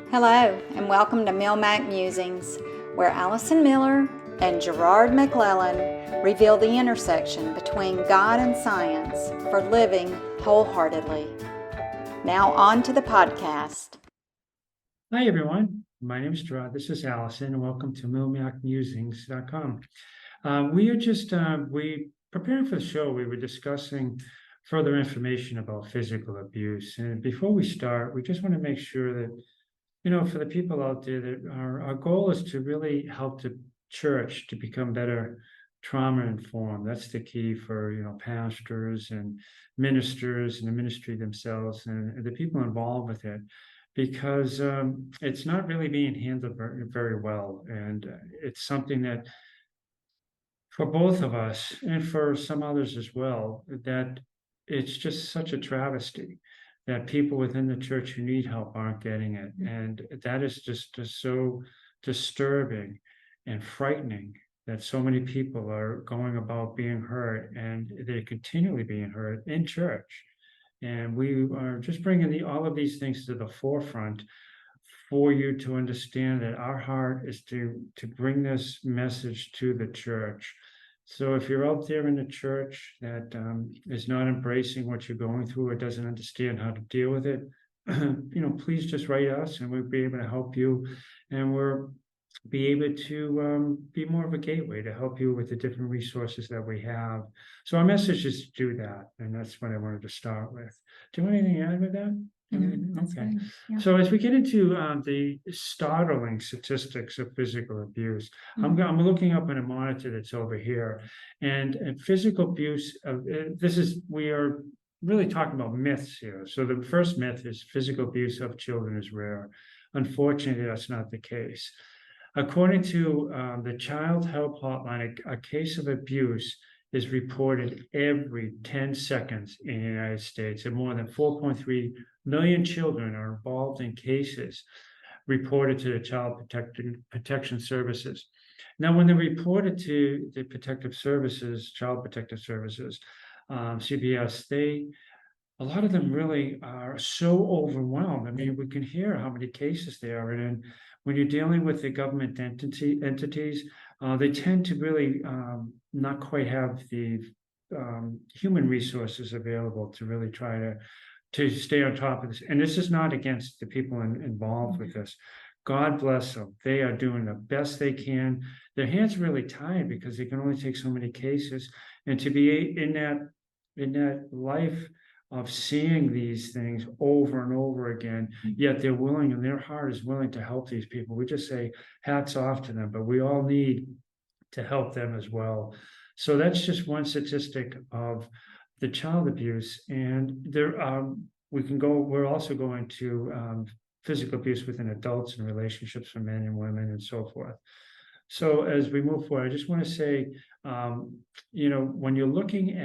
Hello, and welcome to MILMAC Musings, where Allison Miller and Gerard McClellan reveal the intersection between God and science for living wholeheartedly. Now on to the podcast. Hi, everyone. My name is Gerard. This is Allison, and welcome to MILMACmusings.com. We preparing for the show, we were discussing further information about physical abuse. And before we start, we just want to make sure that, for the people out there, that our goal is to really help the church to become better trauma informed. That's the key for, pastors and ministers and the ministry themselves and the people involved with it, because it's not really being handled very well. And it's something that for both of us and for some others as well, that it's just such a travesty that people within the church who need help aren't getting it. And that is just so disturbing and frightening that so many people are going about being hurt, and they're continually being hurt in church. And we are just bringing all of these things to the forefront for you to understand that our heart is to bring this message to the church. So if you're out there in the church that is not embracing what you're going through or doesn't understand how to deal with it, please just write us and we'll be able to help you. And we'll be able to be more of a gateway to help you with the different resources that we have. So our message is to do that. And that's what I wanted to start with. Do you want anything to add with that? That's Okay. fine. Yeah. So as we get into the startling statistics of physical abuse, I'm looking up on a monitor that's over here, and physical abuse. We are really talking about myths here. So the first myth is physical abuse of children is rare. Unfortunately, that's not the case. According to the Child Help Hotline, a case of abuse is reported every 10 seconds in the United States, and more than 4.3 million children are involved in cases reported to the Child Protection Services. Now, when they're reported to the Child Protective Services, CPS, a lot of them really are so overwhelmed. I mean, we can hear how many cases there are, and when you're dealing with the government entities, they tend to really not quite have the human resources available to really try to stay on top of this. And this is not against the people involved with this. God bless them. They are doing the best they can. Their hands are really tied because they can only take so many cases. And to be in that life of seeing these things over and over again, yet they're willing and their heart is willing to help these people. We just say hats off to them, but we all need to help them as well. So that's just one statistic of the child abuse. And we're also going to physical abuse within adults and relationships for men and women and so forth. So as we move forward, I just want to say, when you're looking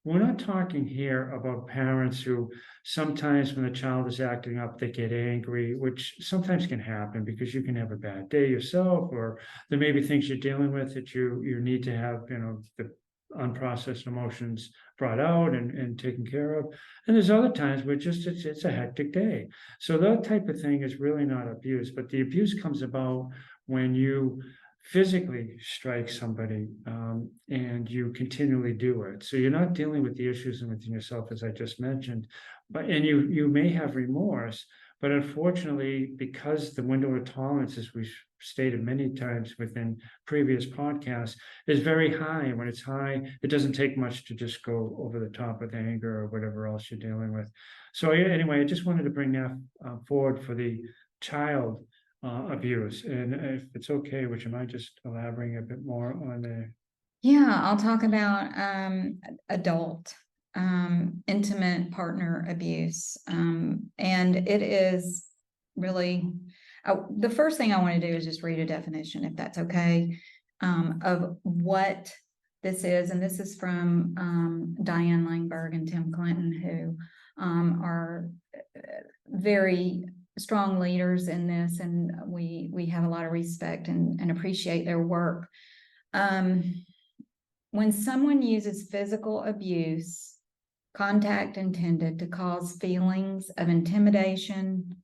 we're not talking here about parents who sometimes when the child is acting up, they get angry, which sometimes can happen because you can have a bad day yourself, or there may be things you're dealing with that you need to have, the unprocessed emotions brought out and taken care of. And there's other times where it's a hectic day. So that type of thing is really not abuse, but the abuse comes about when you physically strike somebody and you continually do it. So you're not dealing with the issues within yourself, as I just mentioned, and you may have remorse, but unfortunately, because the window of tolerance, as we've stated many times within previous podcasts, is very high. When it's high, it doesn't take much to just go over the top with anger or whatever else you're dealing with. So anyway, I just wanted to bring that forward for the child abuse. And if it's okay, would you mind just elaborating a bit more on the? Yeah, I'll talk about adult intimate partner abuse. And it is really, the first thing I want to do is just read a definition, if that's okay, of what this is. And this is from Diane Langberg and Tim Clinton, who are very strong leaders in this, and we have a lot of respect and appreciate their work. When someone uses physical abuse contact intended to cause feelings of intimidation,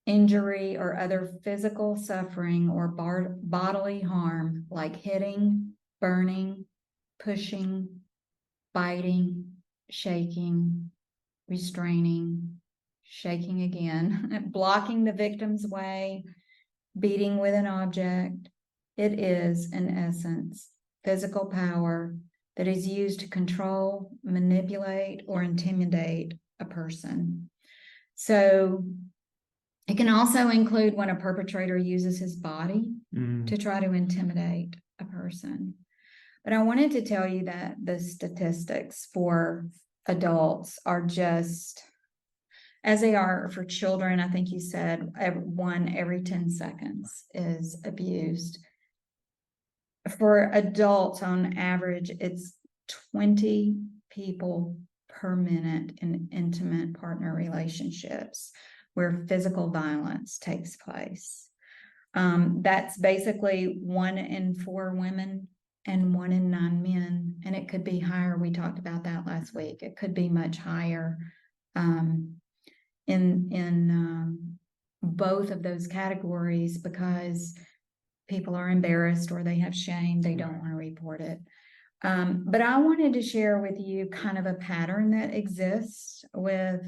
injury, or other physical suffering or bodily harm, like hitting, burning, pushing, biting, shaking, restraining, shaking again, blocking the victim's way, beating with an object. It is, in essence, physical power that is used to control, manipulate, or intimidate a person. So it can also include when a perpetrator uses his body to try to intimidate a person. But I wanted to tell you that the statistics for adults are just as they are for children. I think you said one every 10 seconds is abused. For adults, on average, it's 20 people per minute in intimate partner relationships where physical violence takes place. That's basically 1 in 4 women and 1 in 9 men, and it could be higher. We talked about that last week. It could be much higher in both of those categories, because people are embarrassed or they have shame. They don't want to report it. But I wanted to share with you kind of a pattern that exists with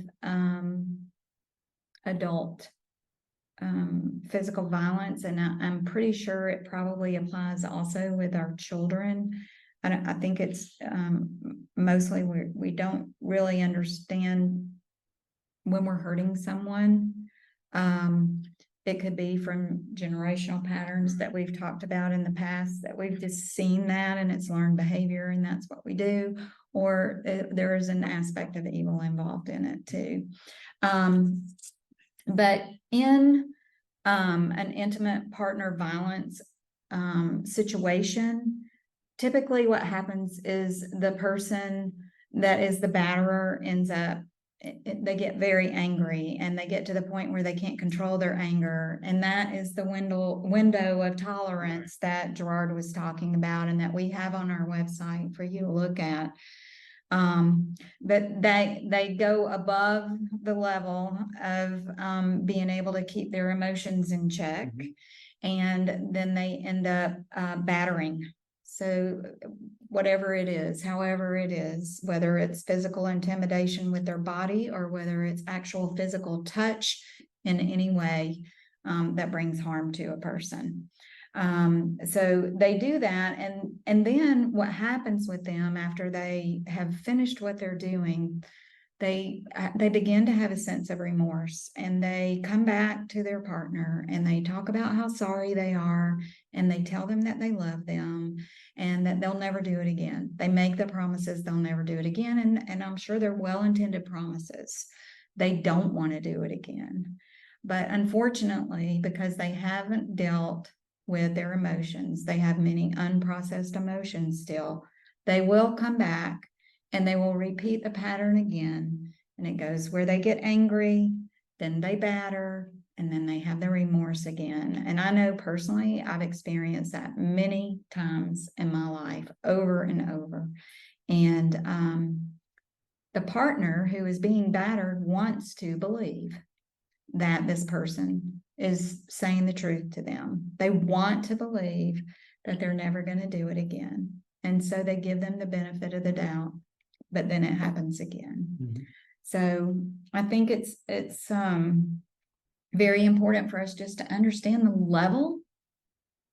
adult physical violence, and I'm pretty sure it probably applies also with our children. I think it's mostly we don't really understand when we're hurting someone. It could be from generational patterns that we've talked about in the past, that we've just seen that and it's learned behavior and that's what we do, or there is an aspect of evil involved in it too. But in an intimate partner violence situation, typically what happens is the person that is the batterer ends up, they get very angry and they get to the point where they can't control their anger. And that is the window of tolerance that Gerard was talking about and that we have on our website for you to look at. But they go above the level of being able to keep their emotions in check, and then they end up battering. So whatever it is, however it is, whether it's physical intimidation with their body or whether it's actual physical touch in any way that brings harm to a person. So they do that, and then what happens with them after they have finished what they're doing, they begin to have a sense of remorse, and they come back to their partner and they talk about how sorry they are, and they tell them that they love them and that they'll never do it again. They make the promises they'll never do it again, and I'm sure they're well-intended promises. They don't want to do it again. But unfortunately, because they haven't dealt with their emotions, they have many unprocessed emotions still, they will come back and they will repeat the pattern again. And it goes where they get angry, then they batter, and then they have the remorse again. And I know personally, I've experienced that many times in my life, over and over. And the partner who is being battered wants to believe that this person is saying the truth to them. They want to believe that they're never going to do it again. And so they give them the benefit of the doubt, but then it happens again. So I think it's very important for us just to understand the level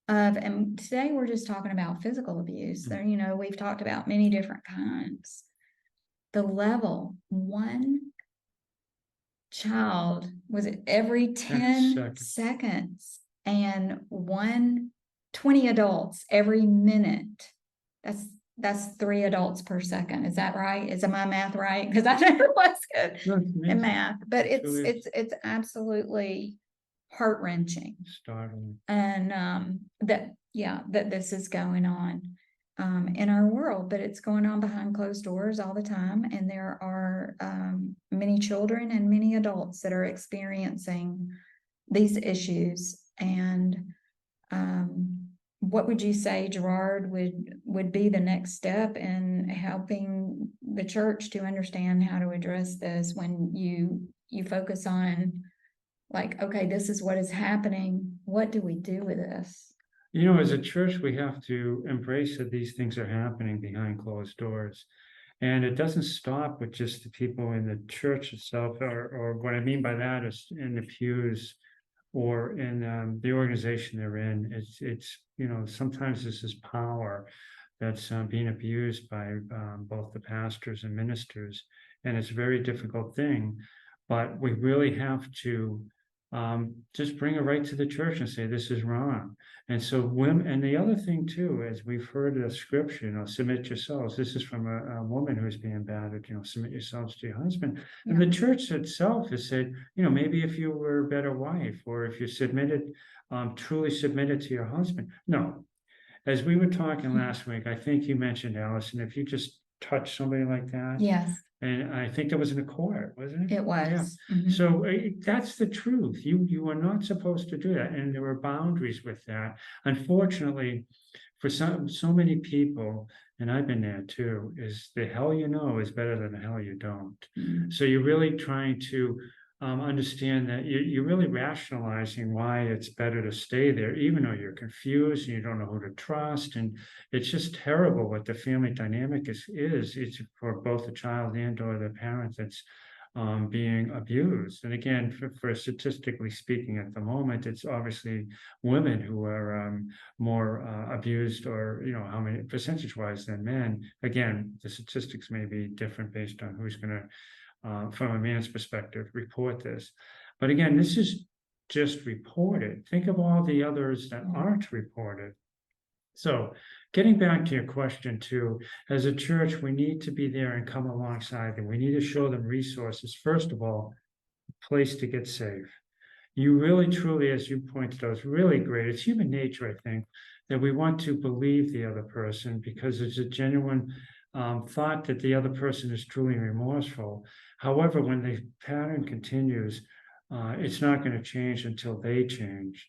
of, and today we're just talking about physical abuse. There, we've talked about many different kinds. The level, one child, was it every 10 seconds, and 20 adults every minute. That's 3 adults per second. Is that right? Is my math right? Because I never was good in math, but it's absolutely heart-wrenching, startling, and that this is going on in our world, but it's going on behind closed doors all the time. And there are many children and many adults that are experiencing these issues. And what would you say, Gerard, would be the next step in helping the church to understand how to address this when you focus on, like, okay, this is what is happening. What do we do with this? As a church, we have to embrace that these things are happening behind closed doors. And it doesn't stop with just the people in the church itself, or what I mean by that is in the pews or in the organization they're in. It's sometimes this is power that's being abused by both the pastors and ministers, and it's a very difficult thing. But we really have to just bring it right to the church and say this is wrong. And so women, and the other thing too, as we've heard the scripture, submit yourselves. This is from a woman who's being battered, submit yourselves to your husband. And the church itself has said, maybe if you were a better wife, or if you submitted, truly submitted to your husband. No, as we were talking last week, I think you mentioned, Allison, if you just touch somebody like that, Yes, and I think that was in a court, wasn't it? it was. So that's the truth. You are not supposed to do that, and there are boundaries with that. Unfortunately, for so many people, and I've been there too, is the hell you know is better than the hell you don't. Mhm. So you're really trying to understand that you're really rationalizing why it's better to stay there, even though you're confused and you don't know who to trust. And it's just terrible what the family dynamic is. It's for both the child and or the parent that's being abused. And again, for statistically speaking, at the moment, it's obviously women who are more abused, or how many percentage-wise than men. Again, the statistics may be different based on who's going to, from a man's perspective, report this. But again, this is just reported. Think of all the others that aren't reported. So getting back to your question too, as a church, we need to be there and come alongside them. We need to show them resources. First of all, a place to get safe. You really, truly, as you pointed out, it's really great. It's human nature, I think, that we want to believe the other person because it's a genuine thought that the other person is truly remorseful. However, when the pattern continues, it's not going to change until they change.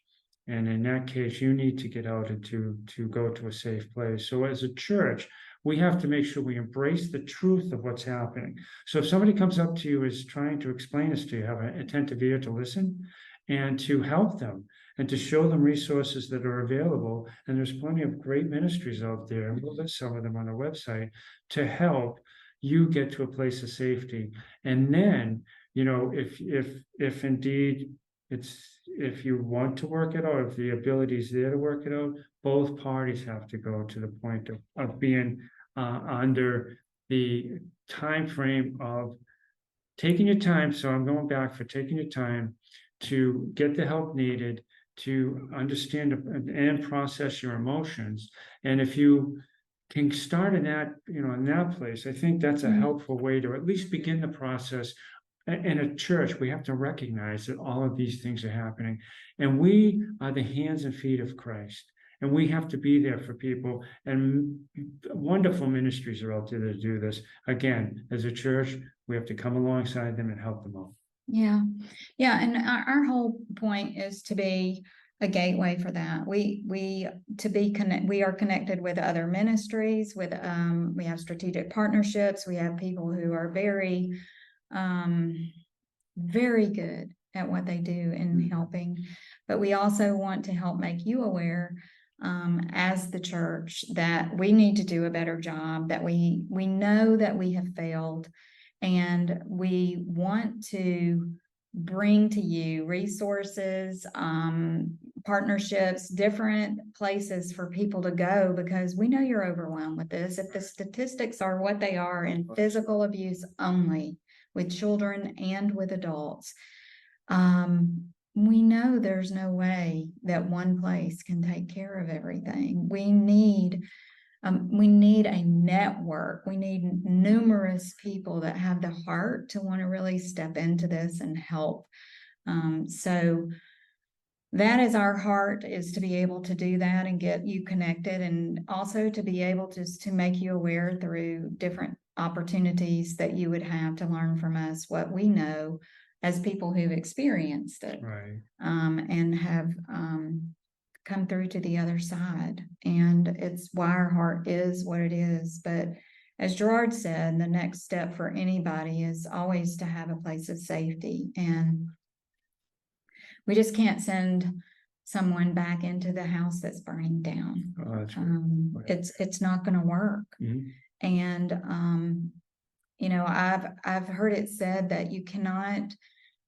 And in that case, you need to get out and to go to a safe place. So as a church, we have to make sure we embrace the truth of what's happening. So if somebody comes up to you is trying to explain this to you, have an attentive ear to listen and to help them and to show them resources that are available. And there's plenty of great ministries out there, and we'll list some of them on our website, to help you get to a place of safety. And then, if indeed if you want to work it out, if the ability is there to work it out, both parties have to go to the point of being under the time frame of taking your time. So I'm going back for taking your time to get the help needed, to understand and process your emotions. And if you can start in that, in that place, I think that's a helpful way to at least begin the process. In a church, we have to recognize that all of these things are happening, and we are the hands and feet of Christ, and we have to be there for people. And wonderful ministries are out there to do this. Again, as a church, we have to come alongside them and help them out. Yeah. And our whole point is to be a gateway for that. We are connected with other ministries, with we have strategic partnerships. We have people who are very very good at what they do in helping, but we also want to help make you aware as the church that we need to do a better job, that we know that we have failed, and we want to bring to you resources, partnerships, different places for people to go, because we know you're overwhelmed with this. If the statistics are what they are in physical abuse only, with children and with adults, we know there's no way that one place can take care of everything. We need a network. We need numerous people that have the heart to want to really step into this and help. So that is our heart, is to be able to do that and get you connected, and also to be able to make you aware through different opportunities that you would have to learn from us what we know as people who've experienced it. Right. And have come through to the other side. And it's why our heart is what it is. But as Gerard said, the next step for anybody is always to have a place of safety. And we just can't send someone back into the house that's burning down. Oh, that's It's not going to work. Mhm. And you know, I've heard it said that you cannot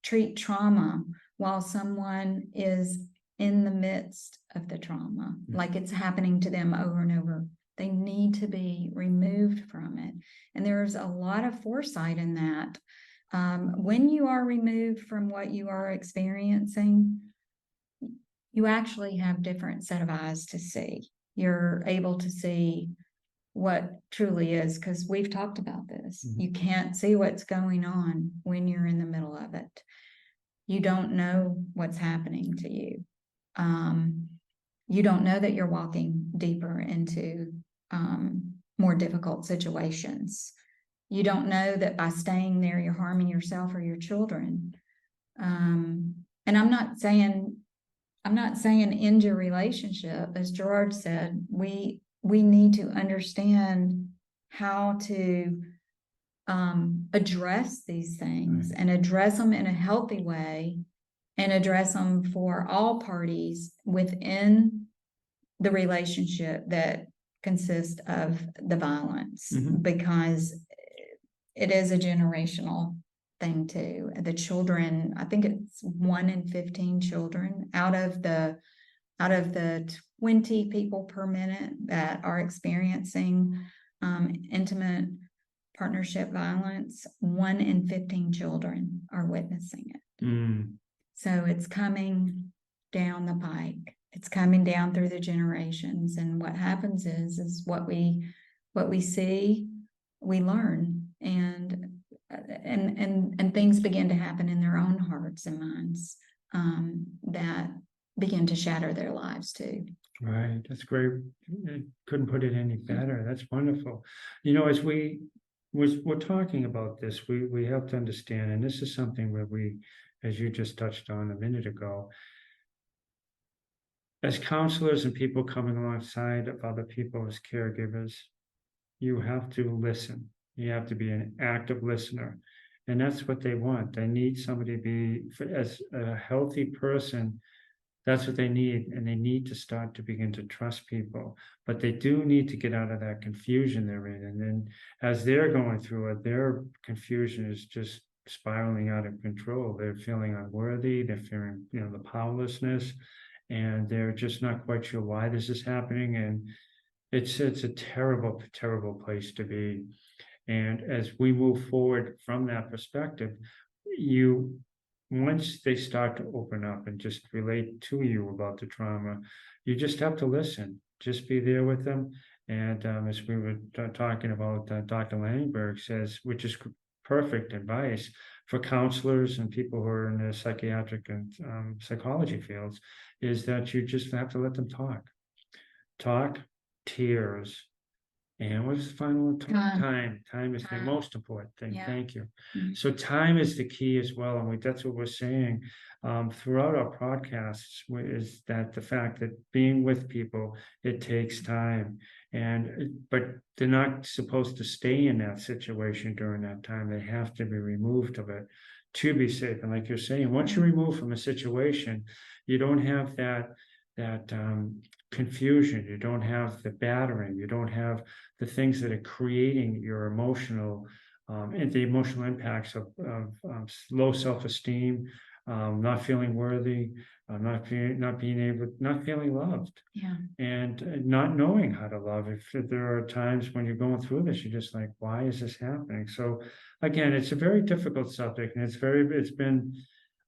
treat trauma while someone is in the midst of the trauma, like it's happening to them over and over. They need to be removed from it. And there's a lot of foresight in that. When you are removed from what you are experiencing, you actually have different set of eyes to see. You're able to see what truly is, because we've talked about this. You can't see what's going on when you're in the middle of it. You don't know what's happening to you. You don't know that you're walking deeper into more difficult situations. You don't know that by staying there, you're harming yourself or your children. And I'm not saying end your relationship. As Gerard said, we need to understand how to address these things and address them in a healthy way, and address them for all parties within the relationship that consists of the violence, because it is a generational thing too. The children, I think it's 1 in 15 children out of the 20 people per minute that are experiencing intimate partnership violence, 1 in 15 children are witnessing it. So it's coming down the pike. It's coming down through the generations. And what happens is what we see, we learn, and things begin to happen in their own hearts and minds that begin to shatter their lives too. Right, that's great. I couldn't put it any better. That's wonderful. You know, as we're talking about this, we have to understand, and this is something where as you just touched on a minute ago, as counselors and people coming alongside of other people as caregivers, you have to listen. You have to be an active listener. And that's what they want. They need somebody to be, as a healthy person, that's what they need. And they need to start to begin to trust people. But they do need to get out of that confusion they're in. And then as they're going through it, their confusion is just spiraling out of control. They're feeling unworthy. They're feeling, the powerlessness. And they're just not quite sure why this is happening. And it's a terrible, terrible place to be. And as we move forward from that perspective, once they start to open up and just relate to you about the trauma, you just have to listen. Just be there with them. And as we were talking about, Dr. Langberg says, which is perfect advice for counselors and people who are in the psychiatric and psychology fields, is that you just have to let them talk, tears, and what is the final one? Time is the most important thing. Yeah. Thank you. So time is the key as well, and that's what we're saying throughout our podcasts, is that the fact that being with people, it takes time, but they're not supposed to stay in that situation during that time. They have to be removed of it to be safe. And like you're saying, once you're removed from a situation, you don't have that confusion, you don't have the battering, you don't have the things that are creating your emotional and the emotional impacts of low self-esteem, not feeling worthy, not feeling loved, and not knowing how to love. If there are times when you're going through this, you're just like, why is this happening? So again, it's a very difficult subject, and it's been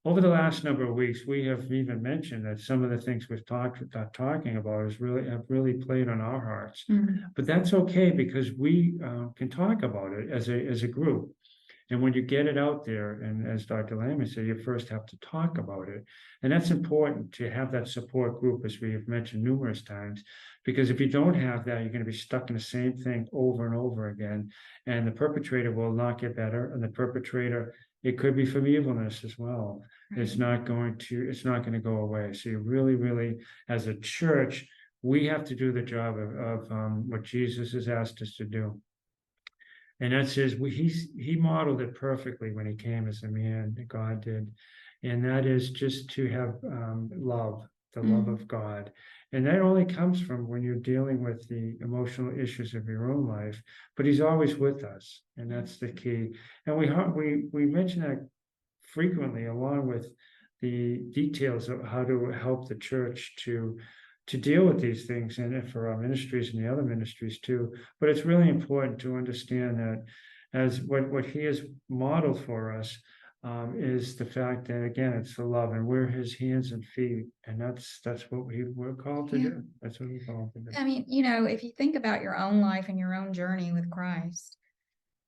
over the last number of weeks, we have even mentioned that some of the things we've talking about have really played on our hearts. But that's okay, because we can talk about it as a group. And when you get it out there, and as Dr. Lehman said, you first have to talk about it. And that's important, to have that support group, as we have mentioned numerous times, because if you don't have that, you're going to be stuck in the same thing over and over again. And the perpetrator will not get better, and the perpetrator It could be from evilness as well. It's not going to go away. So you really, really, as a church, we have to do the job of what Jesus has asked us to do. And that's he modeled it perfectly when he came as a man, God did. And that is just to have love, the love of God. And that only comes from when you're dealing with the emotional issues of your own life, but he's always with us. And that's the key. And we mention that frequently, along with the details of how to help the church to deal with these things, and for our ministries and the other ministries too. But it's really important to understand that as what he has modeled for us is the fact that, again, it's the love, and we're his hands and feet, and that's what we're called to do. That's what we're called to do. I mean, if you think about your own life and your own journey with Christ,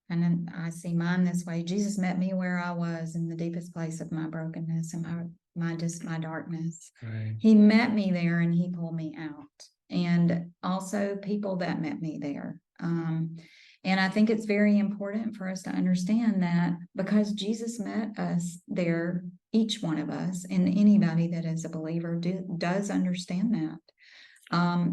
and then I see mine this way. Jesus met me where I was in the deepest place of my brokenness and my darkness. Right. He met me there and he pulled me out. And also people that met me there. And I think it's very important for us to understand that because Jesus met us there, each one of us, and anybody that is a believer does understand that.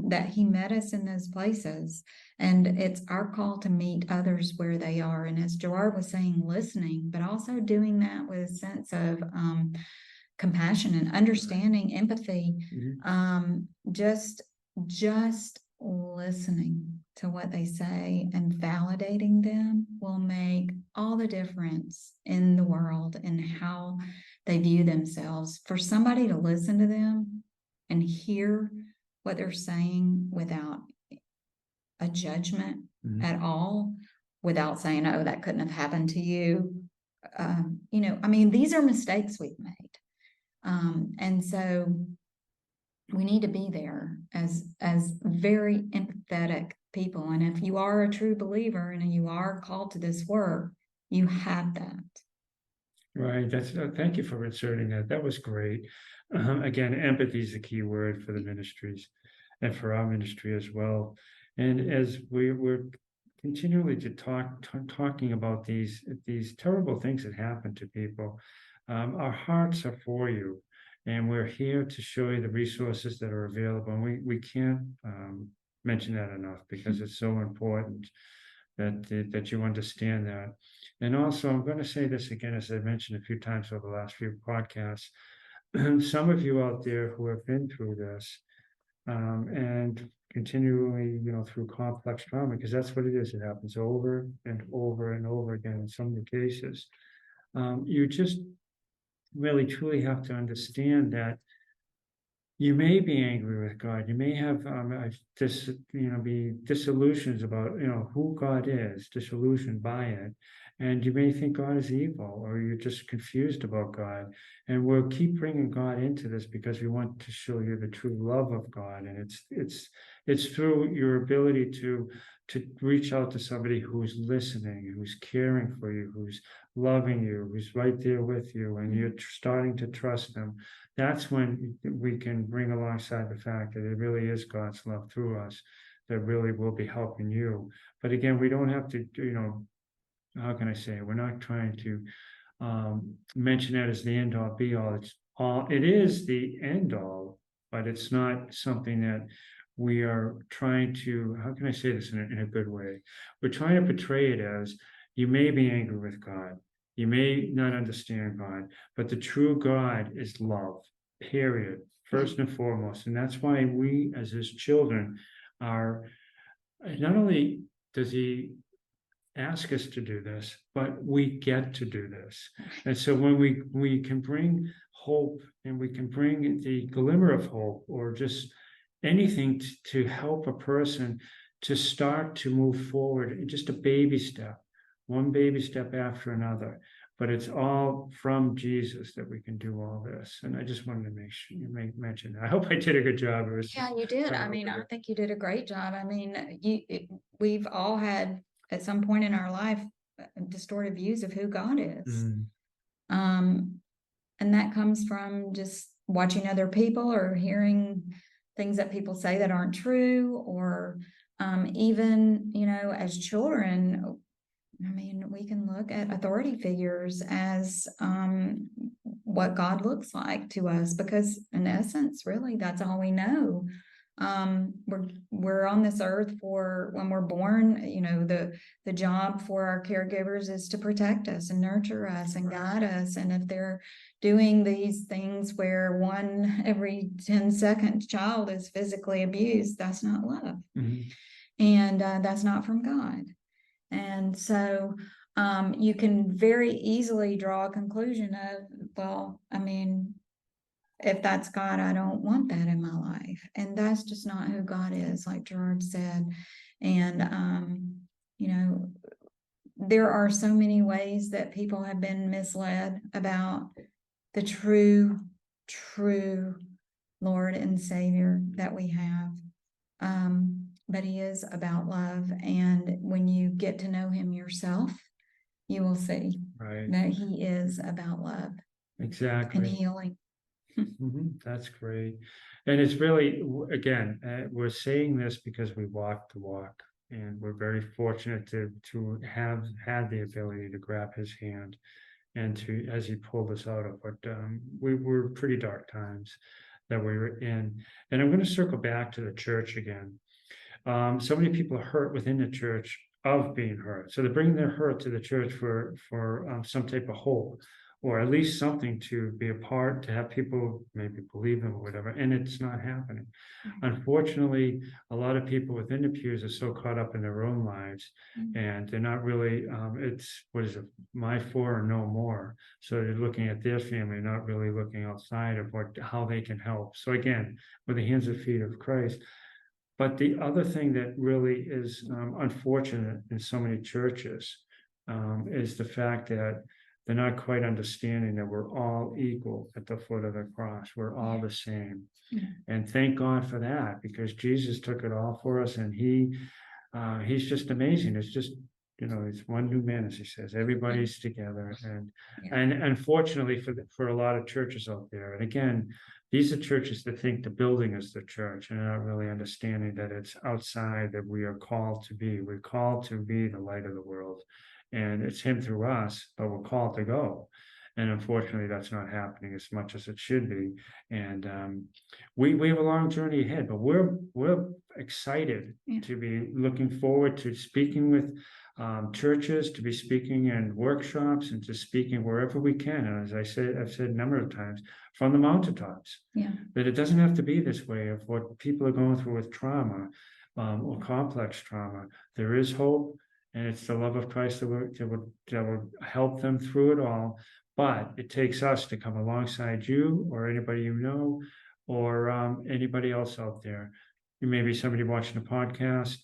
That he met us in those places, and it's our call to meet others where they are. And as Gerard was saying, listening, but also doing that with a sense of compassion and understanding, empathy, just listening to what they say and validating them will make all the difference in the world and how they view themselves. For somebody to listen to them and hear what they're saying without a judgment at all, without saying, oh, that couldn't have happened to you. I mean, these are mistakes we've made. And so we need to be there as very empathetic people. And if you are a true believer and you are called to this work, you have that. Right. Thank you for inserting that. That was great. Again, empathy is the key word for the ministries and for our ministry as well. And as we're continually talking about these terrible things that happen to people, our hearts are for you, and we're here to show you the resources that are available. And we can't mention that enough because it's so important that you understand that. And also, I'm going to say this again, as I mentioned a few times over the last few podcasts. Some of you out there who have been through this and continually, through complex trauma, because that's what it is. It happens over and over and over again in so many cases. You just really truly have to understand that you may be angry with God. You may have be disillusioned about who God is, disillusioned by it, and you may think God is evil, or you're just confused about God. And we'll keep bringing God into this because we want to show you the true love of God, and it's through your ability to reach out to somebody who's listening, who's caring for you, who's loving you, who's right there with you, and you're starting to trust them. That's when we can bring alongside the fact that it really is God's love through us that really will be helping you. But again, we don't have to, how can I say it? We're not trying to mention that as the end all be all. It is the end all, but it's not something that we are trying to, how can I say this in a good way? We're trying to portray it as you may be angry with God. You may not understand God, but the true God is love, period, first and foremost. And that's why we, as his children, are, not only does he ask us to do this, but we get to do this. And so when we can bring hope, and we can bring the glimmer of hope, or just anything to help a person to start to move forward, just a baby step, one baby step after another. But it's all from Jesus that we can do all this. And I just wanted to make sure you mention that. I hope I did a good job. Yeah, you did. I mean, I think you did a great job. I mean, we've all had at some point in our life distorted views of who God is. And that comes from just watching other people or hearing things that people say that aren't true, or even, as children, I mean, we can look at authority figures as what God looks like to us, because in essence, really, that's all we know. We're on this earth for when we're born. You know, the job for our caregivers is to protect us and nurture us and guide us. And if they're doing these things where 1 every 10 seconds child is physically abused, that's not love, and that's not from God. And so you can very easily draw a conclusion of, well, I mean, if that's God, I don't want that in my life. And that's just not who God is, like Gerard said. And, you know, there are so many ways that people have been misled about the true Lord and Savior that we have. But he is about love. And when you get to know him yourself, you will see that he is about love. Exactly. And healing. That's great. And it's really, again, we're saying this because we walk the walk, and we're very fortunate to have had the ability to grab his hand and to, as he pulled us out of what we were pretty dark times that we were in. And I'm going to circle back to the church again. So many people are hurt within the church of being hurt. So they're bringing their hurt to the church for some type of hope, or at least something to be a part, to have people maybe believe them or whatever. And it's not happening. Unfortunately, a lot of people within the pews are so caught up in their own lives, and they're not really, it's, what is it, my four or no more. So they're looking at their family, not really looking outside of how they can help. So again, with the hands and feet of Christ. But the other thing that really is unfortunate in so many churches is the fact that they're not quite understanding that we're all equal at the foot of the cross. We're all the same. And thank God for that, because Jesus took it all for us, and he's just amazing. It's just, you know, it's one new man, as he says. Everybody's together, and unfortunately for a lot of churches out there, and again, these are churches that think the building is the church, and are not really understanding that it's outside that we are called to be. We're called to be the light of the world, and it's him through us, but we're called to go. And unfortunately, that's not happening as much as it should be. And we have a long journey ahead, but we're excited to be looking forward to speaking with churches, to be speaking in workshops, and to speaking wherever we can. And as I've said a number of times, from the mountaintops, that it doesn't have to be this way of what people are going through with trauma or complex trauma. There is hope, and it's the love of Christ that will help them through it all. But it takes us to come alongside you, or anybody you know, or anybody else out there. You may be somebody watching a podcast,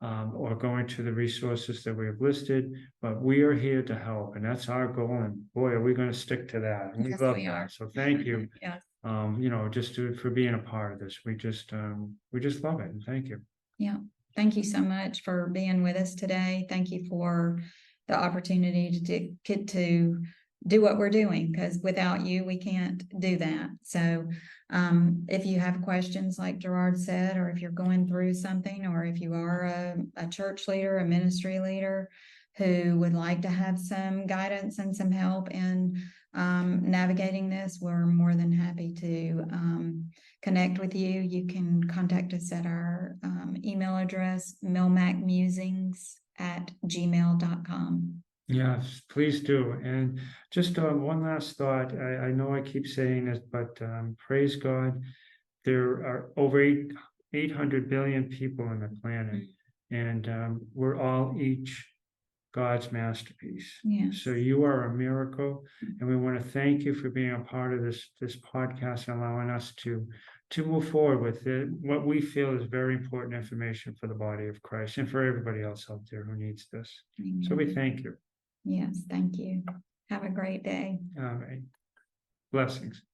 or going to the resources that we have listed, but we are here to help, and that's our goal. And boy, are we going to stick to that. And we love that. So thank you. You know, for being a part of this. We just love it, and thank you. Yeah. Thank you so much for being with us today. Thank you for the opportunity to get to do what we're doing, because without you, we can't do that. So if you have questions, like Gerard said, or if you're going through something, or if you are a church leader, a ministry leader who would like to have some guidance and some help in navigating this, we're more than happy to connect with you. You can contact us at our email address, milmacmusings@gmail.com. Yes, please do. And just one last thought. I know I keep saying this, but praise God, there are over 800 billion people on the planet, and we're all each God's masterpiece. So you are a miracle, and we want to thank you for being a part of this podcast and allowing us to move forward with it, what we feel is very important information for the body of Christ and for everybody else out there who needs this. Amen. So we thank you. Yes, thank you. Have a great day. All right. Blessings.